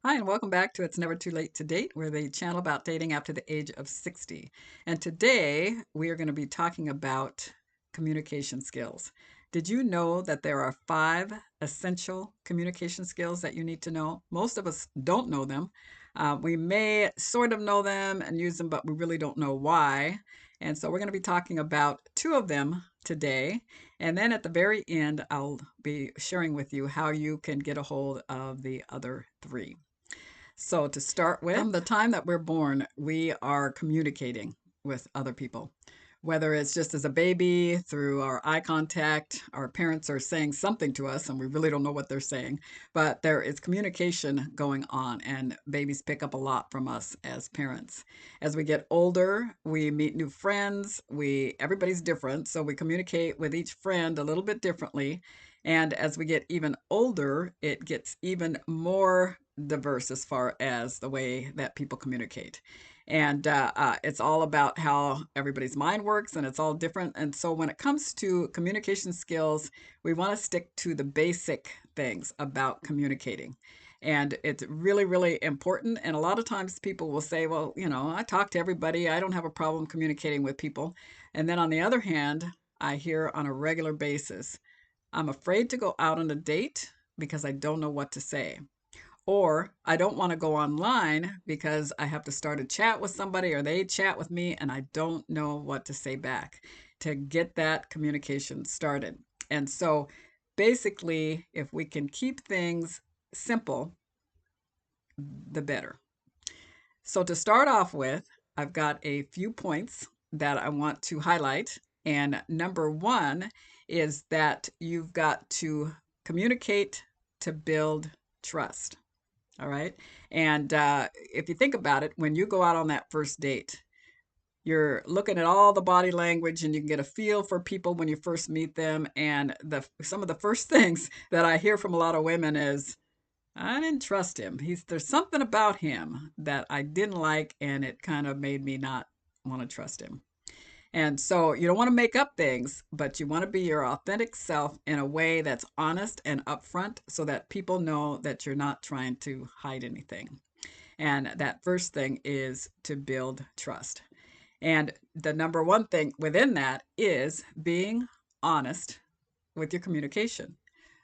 Hi, and welcome back to It's Never Too Late to Date. We're the channel about dating after the age of 60. And today we are going to be talking about communication skills. Did you know that there are 5 essential communication skills that you need to know? Most of us don't know them. We may sort of know them and use them, but we really don't know why. And so we're going to be talking about 2 of them today. And then at the very end, I'll be sharing with you how you can get a hold of the other 3. So, to start with, from the time that we're born, we are communicating with other people. Whether it's just as a baby, through our eye contact, our parents are saying something to us and we really don't know what they're saying, but there is communication going on, and babies pick up a lot from us as parents. As we get older, we meet new friends. Everybody's different, so we communicate with each friend a little bit differently. And as we get even older, it gets even more diverse as far as the way that people communicate. And it's all about how everybody's mind works, and it's all different. And so when it comes to communication skills, we want to stick to the basic things about communicating. And it's really, really important. And a lot of times people will say, well, I talk to everybody. I don't have a problem communicating with people. And then on the other hand, I hear on a regular basis, I'm afraid to go out on a date because I don't know what to say. Or I don't want to go online because I have to start a chat with somebody or they chat with me and I don't know what to say back to get that communication started. And so basically, if we can keep things simple, the better. So to start off with, I've got a few points that I want to highlight. And number one is that you've got to communicate to build trust. All right. And if you think about it, when you go out on that first date, you're looking at all the body language and you can get a feel for people when you first meet them. And some of the first things that I hear from a lot of women is, I didn't trust him. There's something about him that I didn't like, and it kind of made me not want to trust him. And so you don't want to make up things, but you want to be your authentic self in a way that's honest and upfront so that people know that you're not trying to hide anything. And that first thing is to build trust. And the number one thing within that is being honest with your communication.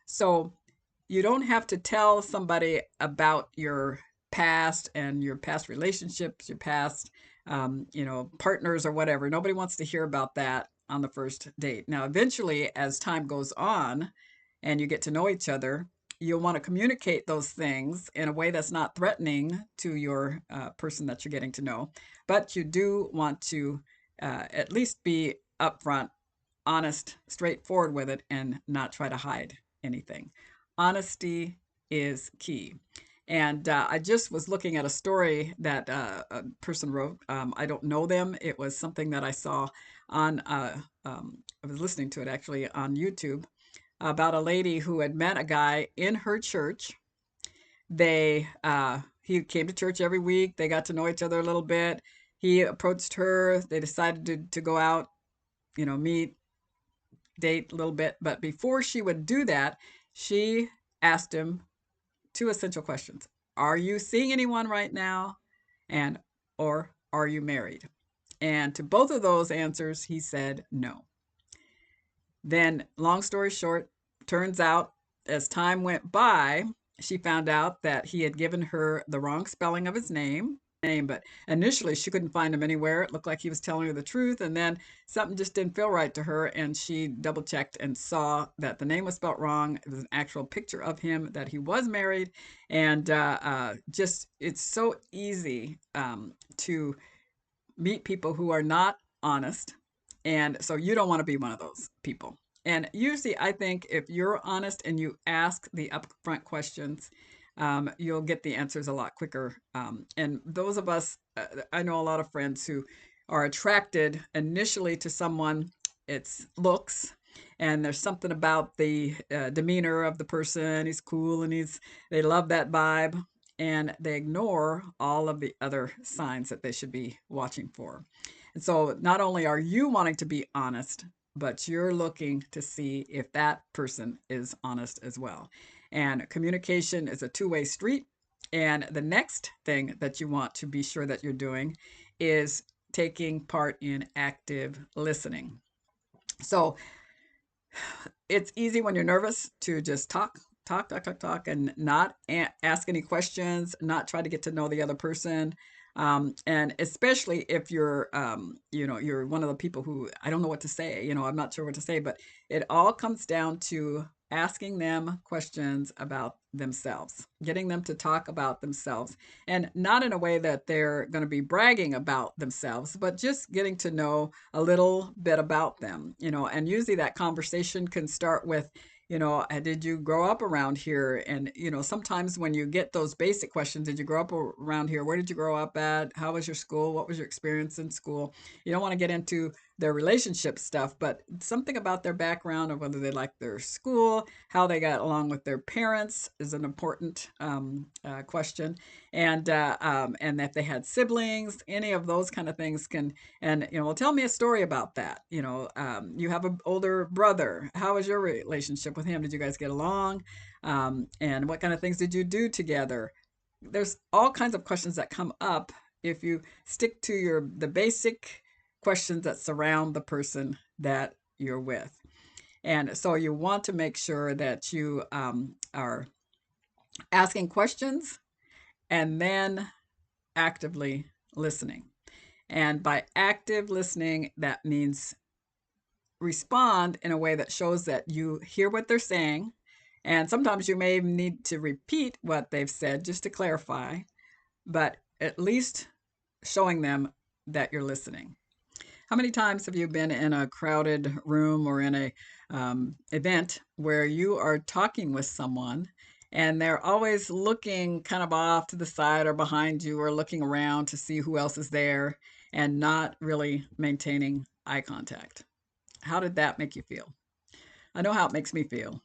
So you don't have to tell somebody about your past and your past relationships, your past, partners or whatever. Nobody wants to hear about that on the first date. Now, eventually, as time goes on and you get to know each other, you'll want to communicate those things in a way that's not threatening to your person that you're getting to know. But you do want to at least be upfront, honest, straightforward with it, and not try to hide anything. Honesty is key. And I just was looking at a story that a person wrote. I don't know them. It was something that I saw on, I was listening to it actually on YouTube about a lady who had met a guy in her church. He came to church every week. They got to know each other a little bit. He approached her. They decided to go out, meet, date a little bit. But before she would do that, she asked him 2 essential questions. Are you seeing anyone right now? And or are you married? And to both of those answers, he said no. Then, long story short, turns out as time went by, she found out that he had given her the wrong spelling of his name, but initially she couldn't find him anywhere. It looked like he was telling her the truth, and then something just didn't feel right to her, and she double checked and saw that the name was spelt wrong. It was an actual picture of him, that he was married, and just it's so easy to meet people who are not honest, and so you don't want to be one of those people. And usually, I think if you're honest and you ask the upfront questions, you'll get the answers a lot quicker. And those of us, I know a lot of friends who are attracted initially to someone, it's looks, and there's something about the demeanor of the person. He's cool and they love that vibe, and they ignore all of the other signs that they should be watching for. And so not only are you wanting to be honest, but you're looking to see if that person is honest as well. And communication is a two-way street. And the next thing that you want to be sure that you're doing is taking part in active listening. So it's easy when you're nervous to just talk, and not ask any questions, not try to get to know the other person. And especially if you're one of the people who I don't know what to say, I'm not sure what to say, but it all comes down to asking them questions about themselves, getting them to talk about themselves, and not in a way that they're going to be bragging about themselves, but just getting to know a little bit about them, and usually that conversation can start with, did you grow up around here? And, sometimes when you get those basic questions, did you grow up around here? Where did you grow up at? How was your school? What was your experience in school? You don't want to get into their relationship stuff, but something about their background, or whether they like their school, how they got along with their parents is an important question. And if they had siblings, any of those kind of things can, and, well, tell me a story about that. You have an older brother. How was your relationship with him? Did you guys get along? And what kind of things did you do together? There's all kinds of questions that come up if you stick to the basic questions that surround the person that you're with. And so you want to make sure that you are asking questions and then actively listening. And by active listening, that means respond in a way that shows that you hear what they're saying. And sometimes you may need to repeat what they've said just to clarify, but at least showing them that you're listening. How many times have you been in a crowded room or in a event where you are talking with someone and they're always looking kind of off to the side or behind you or looking around to see who else is there and not really maintaining eye contact? How did that make you feel? I know how it makes me feel.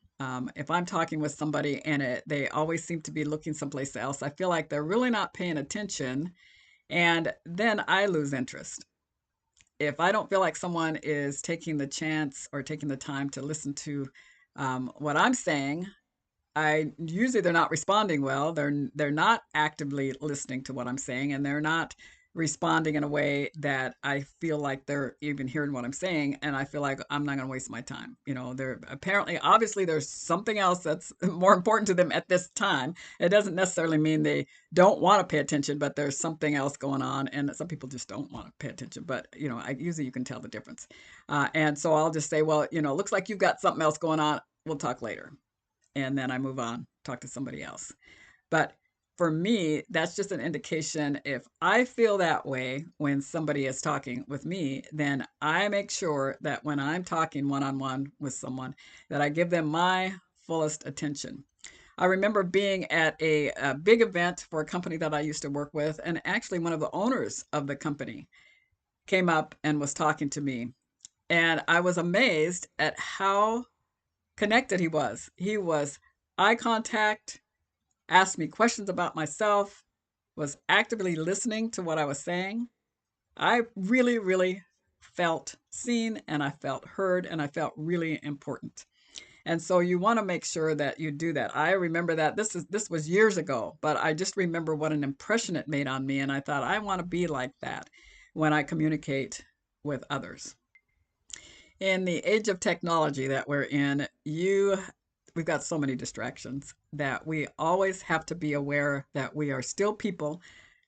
If I'm talking with somebody and they always seem to be looking someplace else, I feel like they're really not paying attention, and then I lose interest. If I don't feel like someone is taking the chance or taking the time to listen to what I'm saying, I usually they're not responding well. They're not actively listening to what I'm saying, and they're not responding in a way that I feel like they're even hearing what I'm saying, and I feel like I'm not going to waste my time. They're apparently, obviously, there's something else that's more important to them at this time. It doesn't necessarily mean they don't want to pay attention, but there's something else going on, and some people just don't want to pay attention. But usually you can tell the difference, and so I'll just say, well, looks like you've got something else going on. We'll talk later, and then I move on, talk to somebody else. But for me, that's just an indication. If I feel that way when somebody is talking with me, then I make sure that when I'm talking one on one with someone, that I give them my fullest attention. I remember being at a big event for a company that I used to work with, and actually one of the owners of the company came up and was talking to me. And I was amazed at how connected he was. He was eye contact, asked me questions about myself, was actively listening to what I was saying. I really, really felt seen, and I felt heard, and I felt really important. And so you want to make sure that you do that. I remember that this was years ago, but I just remember what an impression it made on me, and I thought I want to be like that when I communicate with others. In the age of technology that we're in, we've got so many distractions that we always have to be aware that we are still people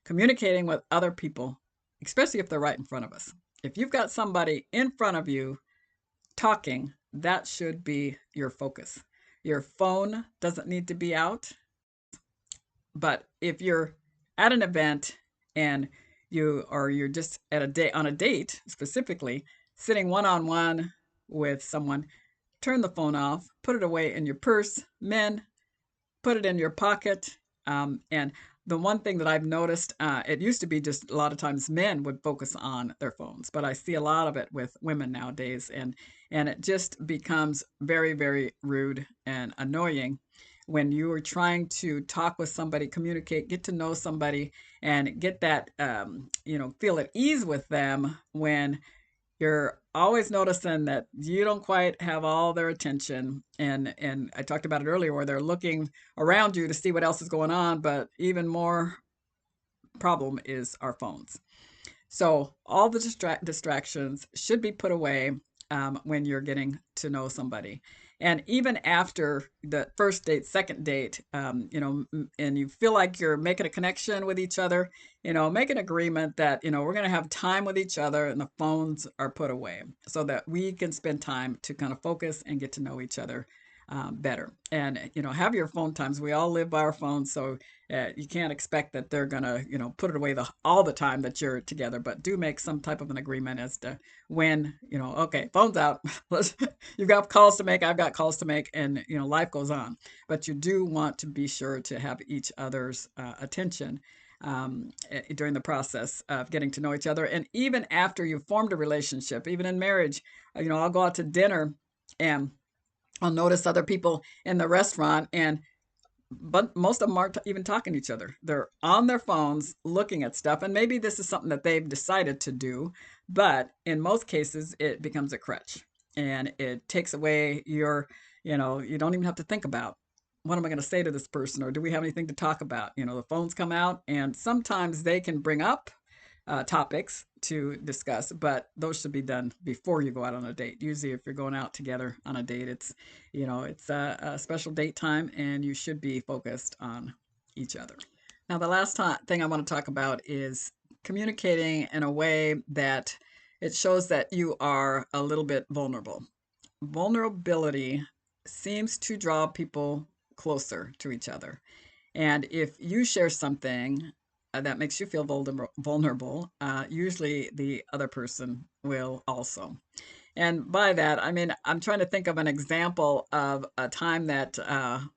communicating with other people, especially if they're right in front of us. If you've got somebody in front of you talking, that should be your focus. Your phone doesn't need to be out, but if you're at an event and you're just at on a date specifically, sitting one on one with someone, turn the phone off, put it away in your purse. Men, put it in your pocket. And the one thing that I've noticed, it used to be just a lot of times men would focus on their phones, but I see a lot of it with women nowadays, and it just becomes very, very rude and annoying when you are trying to talk with somebody, communicate, get to know somebody, and get that, feel at ease with them when you're always noticing that you don't quite have all their attention. And I talked about it earlier where they're looking around you to see what else is going on, but even more problem is our phones. So all the distractions should be put away when you're getting to know somebody. And even after the first date, second date, and you feel like you're making a connection with each other, make an agreement that, we're going to have time with each other and the phones are put away so that we can spend time to kind of focus and get to know each other better. And, have your phone times. We all live by our phones. So you can't expect that they're gonna, put it away all the time that you're together. But do make some type of an agreement as to when, okay, phone's out. You've got calls to make. I've got calls to make, and life goes on. But you do want to be sure to have each other's attention during the process of getting to know each other, and even after you've formed a relationship, even in marriage. I'll go out to dinner and I'll notice other people in the restaurant, but most of them aren't even talking to each other. They're on their phones looking at stuff. And maybe this is something that they've decided to do, but in most cases, it becomes a crutch and it takes away you don't even have to think about what am I going to say to this person, or do we have anything to talk about? The phones come out, and sometimes they can bring up topics to discuss, but those should be done before you go out on a date. Usually, if you're going out together on a date, it's a special date time, and you should be focused on each other. Now, the last thing I want to talk about is communicating in a way that it shows that you are a little bit vulnerable. Vulnerability seems to draw people closer to each other. And if you share something that makes you feel vulnerable, usually the other person will also. And by that, I mean, I'm trying to think of an example of a time that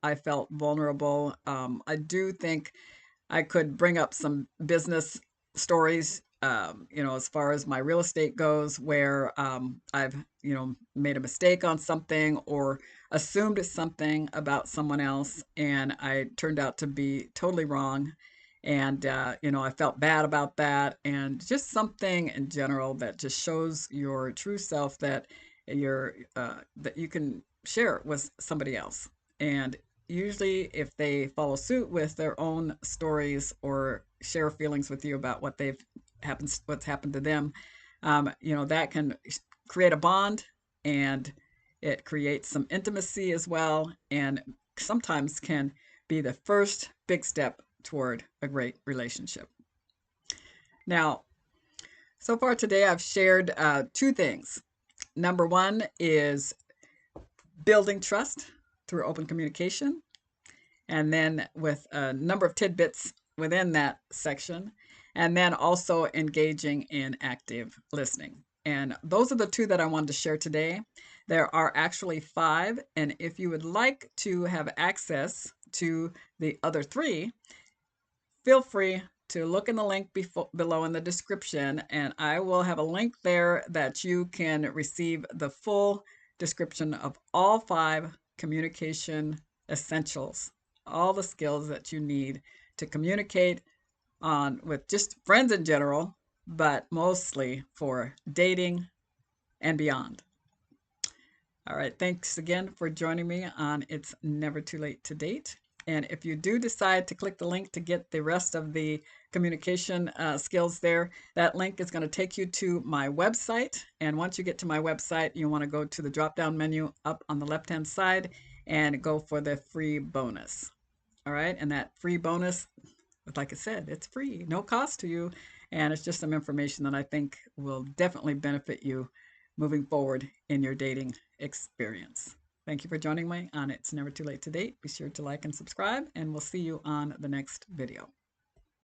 I felt vulnerable. I do think I could bring up some business stories, as far as my real estate goes, where I've, made a mistake on something or assumed something about someone else, and I turned out to be totally wrong. And, I felt bad about that. And just something in general that just shows your true self that you can share with somebody else. And usually if they follow suit with their own stories or share feelings with you about what's happened to them, that can create a bond, and it creates some intimacy as well, and sometimes can be the first big step toward a great relationship. Now, so far today, I've shared two things. Number one is building trust through open communication, and then with a number of tidbits within that section, and then also engaging in active listening. And those are the two that I wanted to share today. There are actually 5, and if you would like to have access to the other 3, feel free to look in the link below in the description, and I will have a link there that you can receive the full description of all 5 communication essentials, all the skills that you need to communicate with just friends in general, but mostly for dating and beyond. All right, thanks again for joining me on It's Never Too Late to Date. And if you do decide to click the link to get the rest of the communication skills there, that link is going to take you to my website. And once you get to my website, you want to go to the drop-down menu up on the left-hand side and go for the free bonus. All right, and that free bonus, like I said, it's free, no cost to you. And it's just some information that I think will definitely benefit you moving forward in your dating experience. Thank you for joining me on It's Never Too Late to Date. Be sure to like and subscribe, and we'll see you on the next video.